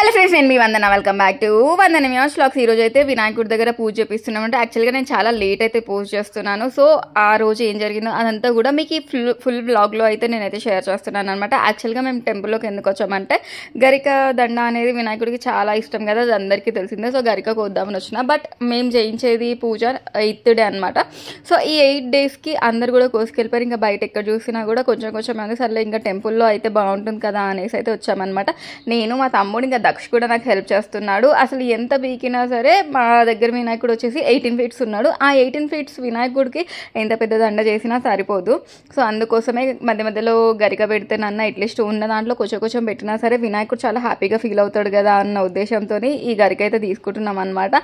Hello friends, నేను మీ Vandana. Welcome back to Vandana mash vlogs. ఈ రోజు అయితే వినాయకుడి దగ్గర పూజ చేపిస్తున్నామంటే యాక్చువల్గా నేను చాలా లేట్ అయితే పూజ చేస్తున్నాను. సో ఆ రోజు ఏం జరిగిందో అదంతా కూడా మీకు ఈ ఫుల్ వ్లాగ్లో అయితే నేనైతే షేర్ చేస్తున్నాను అనమాట. యాక్చువల్గా మేము టెంపుల్లోకి ఎందుకు వచ్చామంటే గరిక దండ అనేది వినాయకుడికి చాలా ఇష్టం కదా, అది అందరికీ తెలిసిందే. సో గరిక కోద్దామని వచ్చిన, బట్ మేము చేయించేది పూజ 8th డే అనమాట. సో ఈ 8 daysకి అందరు కూడా కోసుకెళ్ళిపోయారు. ఇంకా బయట ఎక్కడ చూసినా కూడా కొంచెం మంది సర్లే ఇంకా టెంపుల్లో అయితే బాగుంటుంది కదా అనేసి అయితే వచ్చామన్నమాట. నేను మా తమ్ముడు ఇంకా దక్ష కూడా నాకు హెల్ప్ చేస్తున్నాడు. అసలు ఎంత బీకినా సరే మా దగ్గర వినాయకుడు వచ్చేసి 18 feet ఉన్నాడు. ఆ 18 feet వినాయకుడికి ఎంత పెద్ద దండ చేసినా సరిపోదు. సో అందుకోసమే మధ్యలో గరిక పెడితే నన్న అట్లీస్ట్ ఉన్న దాంట్లో కొంచెం పెట్టినా సరే వినాయకుడు చాలా హ్యాపీగా ఫీల్ అవుతాడు కదా అన్న ఉద్దేశంతో ఈ గరిక అయితే తీసుకుంటున్నాం అనమాట.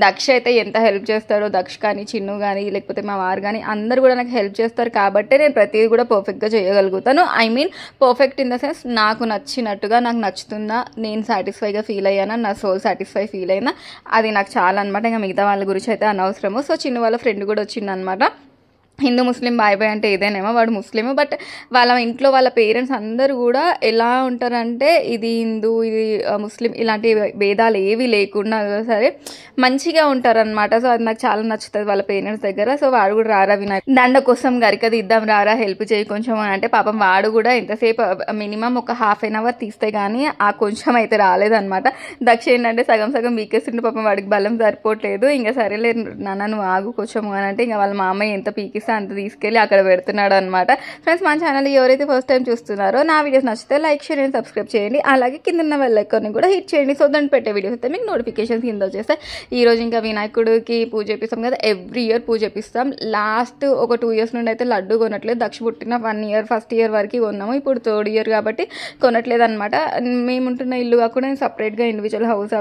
దక్ష అయితే ఎంత హెల్ప్ చేస్తాడో, దక్ష కానీ చిన్ను కానీ లేకపోతే మా వారు కానీ అందరు కూడా నాకు హెల్ప్ చేస్తారు కాబట్టి నేను ప్రతిదీ కూడా పర్ఫెక్ట్గా చేయగలుగుతాను. I mean perfect in the sense నాకు నచ్చినట్టుగా, నాకు నచ్చుతుందా, నేను సాటిస్ఫైగా ఫీల్ అయ్యానా, నా సోల్ సాటిస్ఫై ఫీల్ అయినా అది నాకు చాలా అనమాట. ఇంకా మిగతా వాళ్ళ గురించి అయితే అనవసరము. సో చిన్న వాళ్ళ ఫ్రెండ్ కూడా వచ్చిందనమాట. హిందూ ముస్లిం బాయ్ అంటే ఏదైనా వాడు ముస్లిం, బట్ వాళ్ళ ఇంట్లో వాళ్ళ పేరెంట్స్ అందరూ కూడా ఎలా ఉంటారంటే ఇది హిందూ ఇది ముస్లిం ఇలాంటి భేదాలు ఏవి లేకుండా సరే మంచిగా ఉంటారనమాట. సో అది నాకు చాలా నచ్చుతుంది వాళ్ళ పేరెంట్స్ దగ్గర. సో వాడు కూడా రారా వినాయక్ దండ కోసం గరికది ఇద్దాం రారా హెల్ప్ చేయి కొంచెం అని అంటే పాపం వాడు కూడా ఎంతసేపు మినిమం ఒక ½ an hour తీస్తే కానీ ఆ కొంచెం అయితే రాలేదనమాట. దక్ష ఏంటంటే సగం పీకేస్తుంటే పాపం వాడికి బలం సరిపోవట్లేదు. ఇంకా సరేలే నాన్న నువ్వు ఆగు కొంచెం అని అంటే ఇంకా వాళ్ళ మామయ్య ఎంత పీకి అంత తీసుకెళ్ళి అక్కడ పెడుతున్నాడు అనమాట. ఫ్రెండ్స్, మన ఛానల్ ఎవరైతే ఫస్ట్ టైం చూస్తున్నారో నా వీడియోస్ నచ్చితే లైక్ షేర్ అండ్ సబ్స్క్రైబ్ చేయండి. అలాగే కింద ఉన్న బెల్ ఐకాన్ని కూడా హిట్ చేయండి. సో దాన్ని పెట్టే వీడియోస్ అయితే మీకు నోటిఫికేషన్స్ కింద వచ్చేస్తాయి. ఈ రోజు ఇంకా వినాయకుడికి పూజ చేపిస్తాం కదా, ఎవ్రీ ఇయర్ పూజ చేపిస్తాం. లాస్ట్ ఒక 2 years నుండి అయితే లడ్డు కొనట్లేదు. దక్ష పుట్టిన 1 year ఫస్ట్ ఇయర్ వరకు కొన్నాము, ఇప్పుడు 3rd year కాబట్టి కొనట్లేదు అనమాట. మేము ఉంటున్న ఇల్లు కాకుండా నేను సపరేట్గా ఇండివిజువల్ హౌస్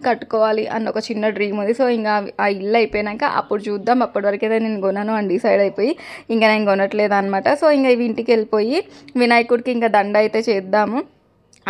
కట్టుకోవాలి అన్న ఒక చిన్న డ్రీమ్ ఉంది. సో ఇంకా ఆ ఇల్లు అయిపోయాక అప్పుడు చూద్దాం. అప్పటి వరకు అయితే నేను కొన్నాను అని డిసైడ్ అయిపోయి ఇంకా నేను కొనట్లేదు అనమాట. సో ఇంకా ఇవి ఇంటికి వెళ్ళిపోయి వినాయకుడికి ఇంకా దండ అయితే చేద్దాము.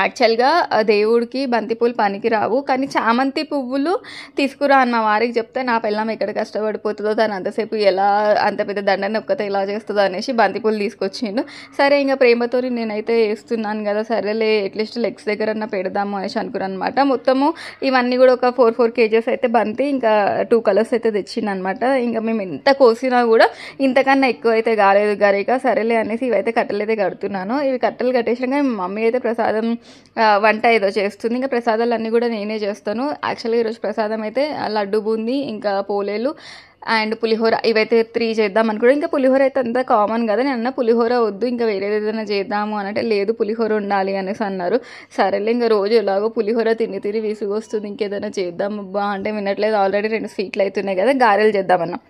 యాక్చువల్గా దేవుడికి బంతిపూలు పనికి రావు, కానీ చామంతి పువ్వులు తీసుకురా అని మా వారికి చెప్తే నా పిల్లం ఎక్కడ కష్టపడిపోతుందో తను అంతసేపు ఎలా అంత పెద్ద దండని ఒక్కతే ఎలా చేస్తుందో అనేసి బంతిపూలు తీసుకొచ్చిండు. సరే ఇంకా ప్రేమతో నేనైతే వేస్తున్నాను కదా, సరేలే అట్లీస్ట్ లెగ్స్ దగ్గర పెడదాము అనేసి అనుకున్నాను అనమాట. మొత్తము ఇవన్నీ కూడా ఒక 4 kgs అయితే బంతి, ఇంకా 2 colors అయితే తెచ్చిండు అనమాట. ఇంకా మేము ఎంత కోసినా కూడా ఇంతకన్నా ఎక్కువ అయితే కాలేదు గరిక. సరేలే అనేసి ఇవైతే కట్టెలు అయితే కడుతున్నాను. ఇవి కట్టెలు కట్టేసినాక మా మమ్మీ అయితే ప్రసాదం వంట ఏదో చేస్తుంది. ఇంకా ప్రసాదాలు అన్నీ కూడా నేనే చేస్తాను. యాక్చువల్గా ఈరోజు ప్రసాదం అయితే లడ్డు బూంది, ఇంకా పోలేలు అండ్ పులిహోర ఇవైతే 3 చేద్దాం అనుకో. ఇంకా పులిహోర అయితే అంతా కామన్ కదా, నేను అన్న పులిహోర వద్దు ఇంకా వేరేది ఏదైనా చేద్దాము అని అంటే లేదు పులిహోర ఉండాలి అనేసి అన్నారు. సరేలే ఇంకా రోజు ఎలాగో పులిహోర తిని విసుగు వస్తుంది, ఇంకేదైనా చేద్దాం అబ్బా అంటే వినట్లేదు. ఆల్రెడీ 2 స్వీట్లు అవుతున్నాయి కదా, గారెలు చేద్దామన్నా.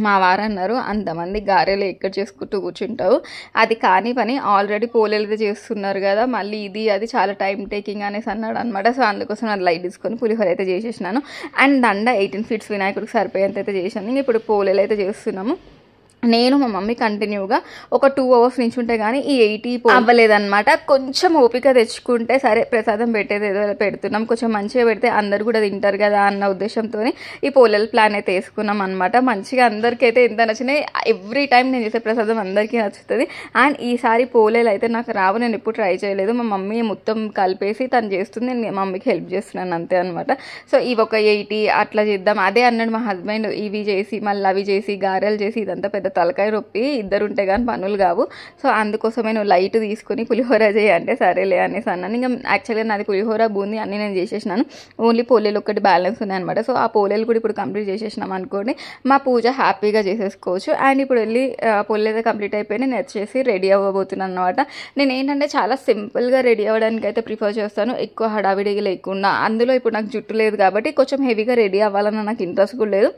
మా వారు అన్నారు అంతమంది గారెలు ఎక్కడ చేసుకుంటూ కూర్చుంటావు, అది కాని పని, ఆల్రెడీ పోలేలు చేస్తున్నారు కదా, మళ్ళీ ఇది అది చాలా టైం టేకింగ్ అనేసి అన్నాడు అనమాట. సో అందుకోసం అది లైట్ తీసుకొని పులిహోర అయితే చేసేసినాను. అండ్ దండ 18 feet వినాయకుడికి సరిపోయేంత అయితే చేసాను. ఇప్పుడు పోలేలు అయితే చేస్తున్నాము. నేను మా మమ్మీ కంటిన్యూగా ఒక 2 hours నుంచి ఉంటే కానీ ఈ 80 అవ్వలేదన్నమాట. కొంచెం ఓపిక తెచ్చుకుంటే సరే ప్రసాదం పెట్టేది ఏదో పెడుతున్నాం, కొంచెం మంచిగా పెడితే అందరు కూడా తింటారు కదా అన్న ఉద్దేశంతో ఈ పోలేల ప్లాన్ అయితే వేసుకున్నాం అనమాట. మంచిగా అందరికీ అయితే ఎంత నచ్చినాయి. ఎవ్రీ టైం నేను చేసే ప్రసాదం అందరికీ నచ్చుతుంది. అండ్ ఈసారి పోలేలు అయితే నాకు రావు, నేను ఎప్పుడు ట్రై చేయలేదు. మా మమ్మీ మొత్తం కలిపేసి తను చేస్తుంది, నేను మా మమ్మీకి హెల్ప్ చేస్తున్నాను అంతే అనమాట. సో ఇవి ఒక 80 అట్లా చేద్దాం. అదే అన్నాడు మా హస్బెండ్, ఇవి చేసి మళ్ళీ అవి చేసి గారెలు చేసి ఇదంతా పెద్ద తలకాయ రొప్పి, ఇద్దరు ఉంటే కానీ పనులు కావు. సో అందుకోసమే నువ్వు లైట్ తీసుకొని పులిహోర చేయి అంటే సరేలే అనేసి అన్నాను. ఇంకా యాక్చువల్గా నాది పులిహోర బూంది అన్నీ నేను చేసేసినాను, ఓన్లీ పోలేలు ఒకటి బ్యాలెన్స్ ఉన్నాయన్నమాట. సో ఆ పోలేలు కూడా ఇప్పుడు కంప్లీట్ చేసేసినాం అనుకోండి, మా పూజ హ్యాపీగా చేసేసుకోవచ్చు. అండ్ ఇప్పుడు వెళ్ళి పొల్లు అయితే కంప్లీట్ అయిపోయి నేను వచ్చేసి రెడీ అవ్వబోతున్నాను అనమాట. నేను ఏంటంటే చాలా సింపుల్గా రెడీ అవ్వడానికి అయితే ప్రిఫర్ చేస్తాను, ఎక్కువ హడావిడిగా లేకుండా. అందులో ఇప్పుడు నాకు జుట్టు లేదు కాబట్టి కొంచెం హెవీగా రెడీ అవ్వాలన్న నాకు ఇంట్రెస్ట్ కూడా లేదు.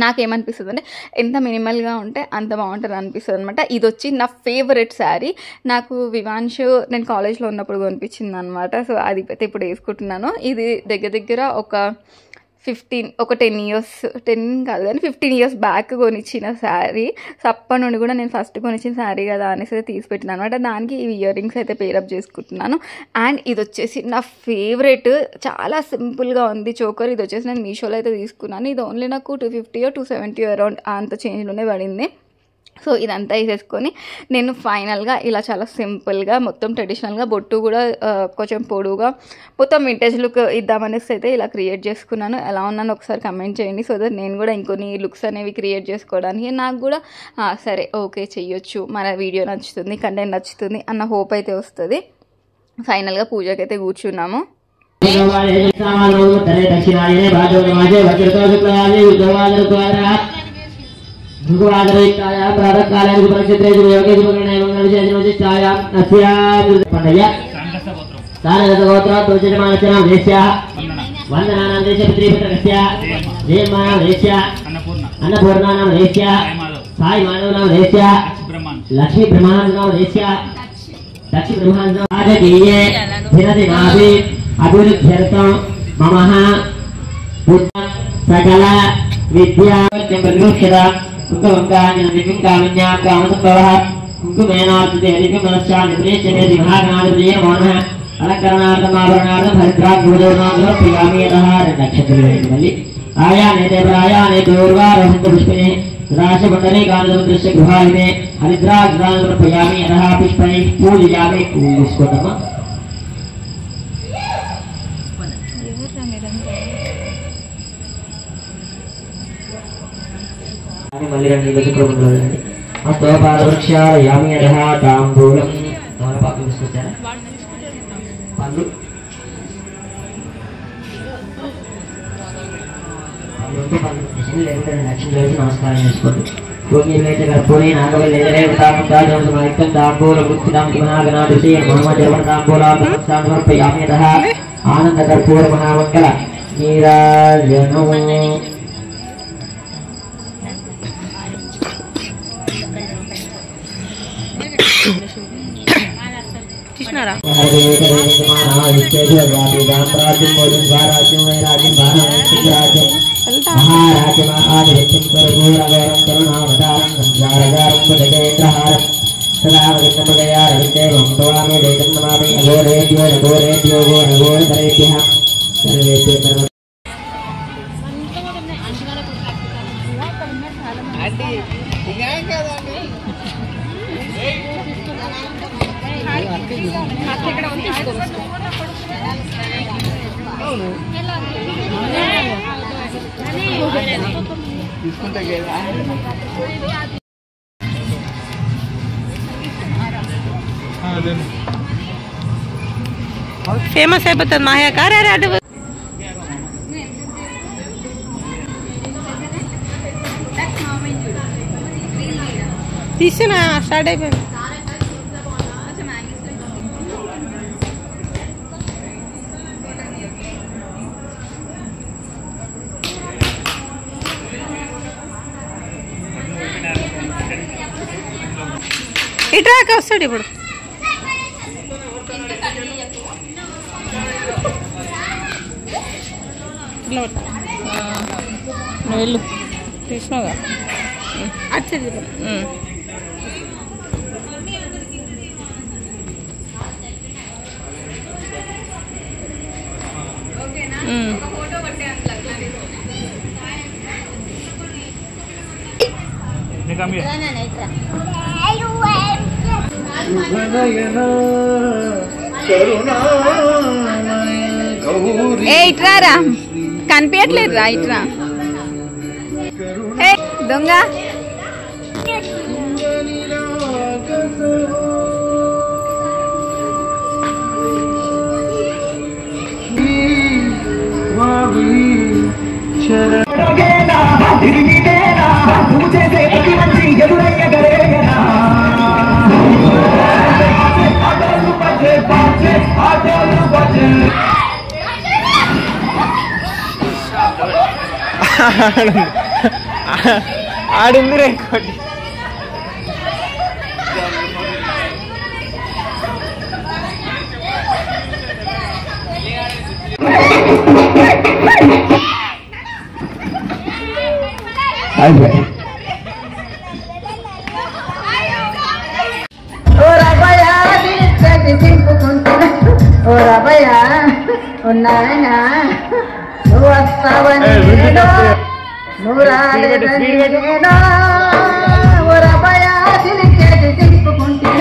నాకేమనిపిస్తుంది అంటే ఎంత మినిమల్గా ఉంటే అంత బాగుంటుంది అనిపిస్తుంది అనమాట. ఇది వచ్చి నా ఫేవరెట్ శారీ, నాకు వివాన్షు నేను కాలేజ్లో ఉన్నప్పుడు కొనిపించింది అనమాట. సో అది అయితే ఇప్పుడు వేసుకుంటున్నాను. ఇది దగ్గర ఒక 10 years 10 కాదు కానీ 15 years బ్యాక్ కొనిచ్చిన శారీ. సో అప్పటి నుండి కూడా నేను ఫస్ట్ కొనిచ్చిన శారీ కదా అనేసి తీసి పెట్టిన అనమాట. దానికి ఈ ఇయర్ రింగ్స్ అయితే పేరప్ చేసుకుంటున్నాను. అండ్ ఇది వచ్చేసి నా ఫేవరెట్, చాలా సింపుల్గా ఉంది చోకర్. ఇది వచ్చేసి నేను మీషోలో అయితే తీసుకున్నాను. ఇది ఓన్లీ నాకు 250 or 270 అరౌండ్ అంత చేంజ్లోనే పడింది. సో ఇదంతా వేసేసుకొని నేను ఫైనల్గా ఇలా చాలా సింపుల్గా మొత్తం ట్రెడిషనల్గా బొట్టు కూడా కొంచెం పొడువుగా మొత్తం వింటేజ్ లుక్ ఇద్దామనేసి అయితే ఇలా క్రియేట్ చేసుకున్నాను. ఎలా ఉన్నాను ఒకసారి కమెంట్ చేయండి. సో దట్ నేను కూడా ఇంకొన్ని లుక్స్ అనేవి క్రియేట్ చేసుకోవడానికి నాకు కూడా సరే ఓకే చెయ్యొచ్చు, మన వీడియో నచ్చుతుంది, కంటెంట్ నచ్చుతుంది అన్న హోప్ అయితే వస్తుంది. ఫైనల్గా పూజకి అయితే కూర్చున్నాము. లక్ష్మీ బ్రహ్మాండం దక్షిణ బ్రహ్మాండే అభివృద్ధ్యర్థం మమ సకల విద్యా పుష్పిణి రాశమండలి గాంధీ గృహాయినే హరిద్రాగ్రామయామి అధ పుష్పై పూజయామి. పూజించుకోదమ్మా. మళ్ళీ రెండు నీళ్ళకి అస్తోపాదవృక్షాయామి అధ తాంబూలం. తమలపాకు తీసుకొచ్చారా? పండ్లు నమస్కారం చేసుకోండి. కర్పూరి నాగవల్లి సమర్పయామి అధ ఆనంద కర్పూర మహామంగళ నీరాజనో. ఫేమస్ అయిపోతుంది మాయా కారు అటు తీసిన స్టార్ట్ అయిపోయింది. ఇట్రాక వస్తాడు ఇప్పుడు. నువ్వు వెళ్ళు తీసినావుగా అచ్చే. ఇట్రారా కనిపించట్లేదు రా ఇట్రా దొంగ. ఆడింది ఇంకోటి. ఉన్నాయనా నువ్వు వస్తావని నువ్వు రాలేదని ఓ రబయా చేతి దింపుకుంటే